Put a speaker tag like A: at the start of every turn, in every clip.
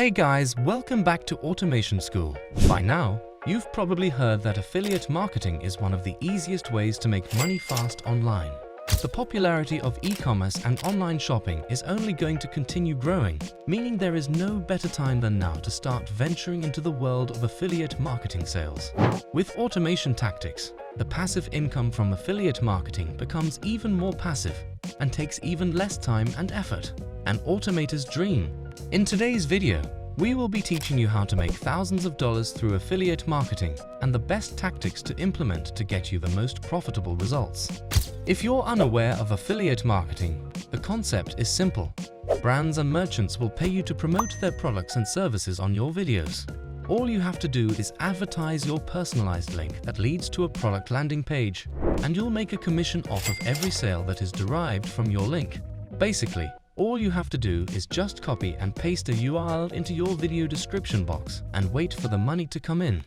A: Hey guys, welcome back to Automation School. By now, you've probably heard that affiliate marketing is one of the easiest ways to make money fast online. The popularity of e-commerce and online shopping is only going to continue growing, meaning there is no better time than now to start venturing into the world of affiliate marketing sales. With automation tactics, the passive income from affiliate marketing becomes even more passive and takes even less time and effort. An automator's dream. In today's video, we will be teaching you how to make thousands of dollars through affiliate marketing and the best tactics to implement to get you the most profitable results. If you're unaware of affiliate marketing, the concept is simple. Brands and merchants will pay you to promote their products and services on your videos. All you have to do is advertise your personalized link that leads to a product landing page, and you'll make a commission off of every sale that is derived from your link. Basically, all you have to do is just copy and paste a URL into your video description box and wait for the money to come in.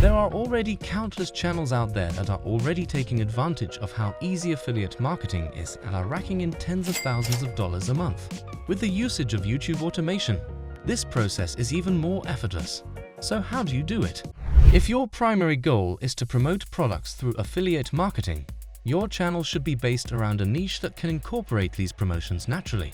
A: There are already countless channels out there that are already taking advantage of how easy affiliate marketing is and are racking in tens of thousands of dollars a month. With the usage of YouTubeAutomation, this process is even more effortless. So how do you do it? If your primary goal is to promote products through affiliate marketing, your channel should be based around a niche that can incorporate these promotions naturally.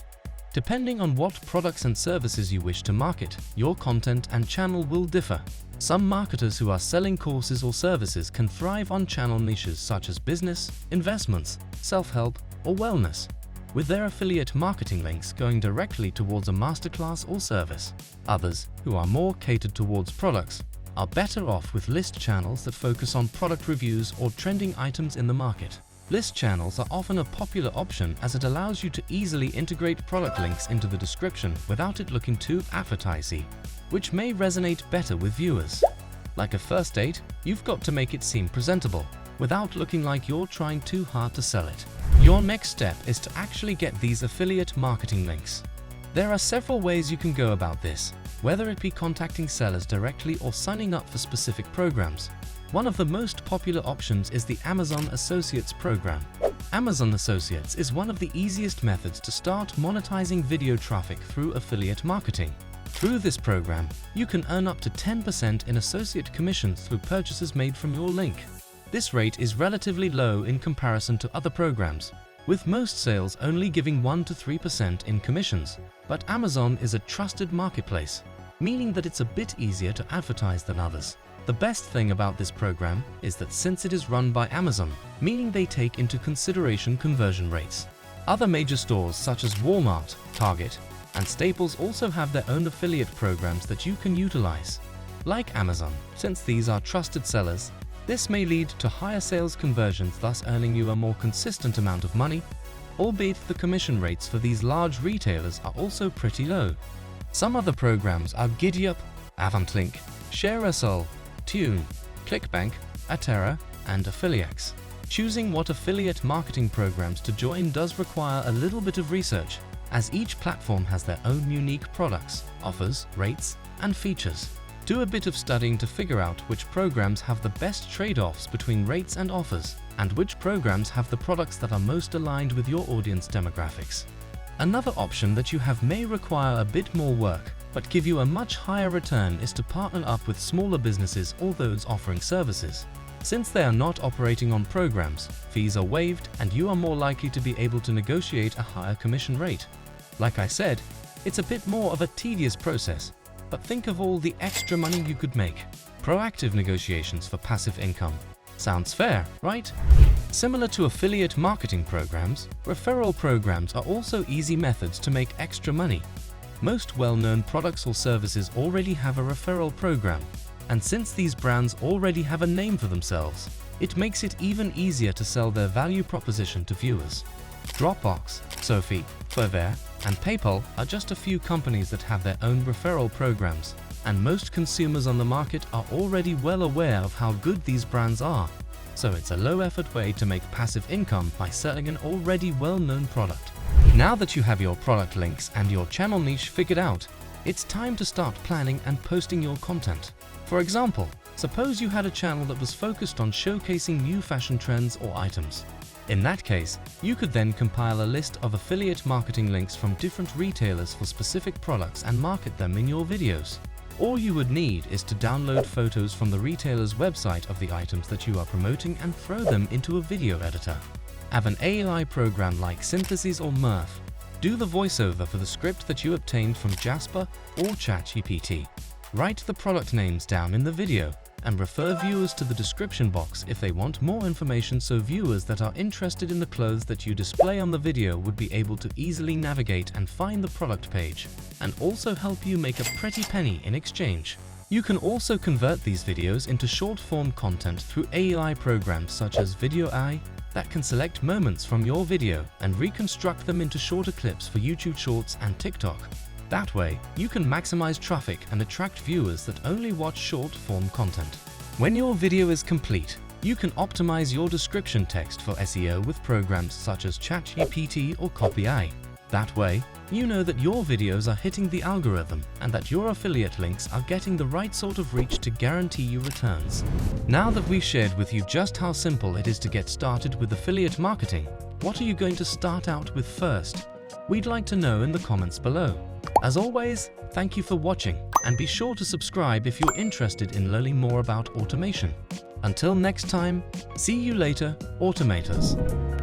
A: Depending on what products and services you wish to market, your content and channel will differ. Some marketers who are selling courses or services can thrive on channel niches such as business, investments, self-help, or wellness, with their affiliate marketing links going directly towards a masterclass or service. Others, who are more catered towards products, are better off with list channels that focus on product reviews or trending items in the market. List channels are often a popular option as it allows you to easily integrate product links into the description without it looking too advertising, which may resonate better with viewers. Like a first date, you've got to make it seem presentable, without looking like you're trying too hard to sell it. Your next step is to actually get these affiliate marketing links. There are several ways you can go about this, whether it be contacting sellers directly or signing up for specific programs. One of the most popular options is the Amazon Associates program. Amazon Associates is one of the easiest methods to start monetizing video traffic through affiliate marketing. Through this program, you can earn up to 10% in associate commissions through purchases made from your link. This rate is relatively low in comparison to other programs, with most sales only giving 1 to 3% in commissions. But Amazon is a trusted marketplace, meaning that it's a bit easier to advertise than others. The best thing about this program is that since it is run by Amazon, meaning they take into consideration conversion rates. Other major stores such as Walmart, Target, and Staples also have their own affiliate programs that you can utilize. Like Amazon, since these are trusted sellers, this may lead to higher sales conversions, thus earning you a more consistent amount of money, albeit the commission rates for these large retailers are also pretty low. Some other programs are GiddyUp, AvantLink, ShareSell, Tune, ClickBank, Atera, and Affiliax. Choosing what affiliate marketing programs to join does require a little bit of research, as each platform has their own unique products, offers, rates, and features. Do a bit of studying to figure out which programs have the best trade-offs between rates and offers, and which programs have the products that are most aligned with your audience demographics. Another option that you have may require a bit more work, but give you a much higher return is to partner up with smaller businesses or those offering services. Since they are not operating on programs, fees are waived and you are more likely to be able to negotiate a higher commission rate. Like I said, it's a bit more of a tedious process, but think of all the extra money you could make. Proactive negotiations for passive income. Sounds fair, right? Similar to affiliate marketing programs, referral programs are also easy methods to make extra money. Most well-known products or services already have a referral program, and since these brands already have a name for themselves, it makes it even easier to sell their value proposition to viewers. Dropbox, Sophie, Fiverr, and PayPal are just a few companies that have their own referral programs, and most consumers on the market are already well aware of how good these brands are. So it's a low-effort way to make passive income by selling an already well-known product. Now that you have your product links and your channel niche figured out, it's time to start planning and posting your content. For example, suppose you had a channel that was focused on showcasing new fashion trends or items. In that case, you could then compile a list of affiliate marketing links from different retailers for specific products and market them in your videos. All you would need is to download photos from the retailer's website of the items that you are promoting and throw them into a video editor. Have an AI program like Synthesis or Murph. Do the voiceover for the script that you obtained from Jasper or ChatGPT. Write the product names down in the video and refer viewers to the description box if they want more information, so viewers that are interested in the clothes that you display on the video would be able to easily navigate and find the product page, and also help you make a pretty penny in exchange. You can also convert these videos into short-form content through AI programs such as Video AI that can select moments from your video and reconstruct them into shorter clips for YouTube Shorts and TikTok. That way, you can maximize traffic and attract viewers that only watch short-form content. When your video is complete, you can optimize your description text for SEO with programs such as ChatGPT or Copy AI. That way, you know that your videos are hitting the algorithm and that your affiliate links are getting the right sort of reach to guarantee you returns. Now that we've shared with you just how simple it is to get started with affiliate marketing, what are you going to start out with first? We'd like to know in the comments below. As always, thank you for watching, and be sure to subscribe if you're interested in learning more about automation. Until next time, see you later, automators.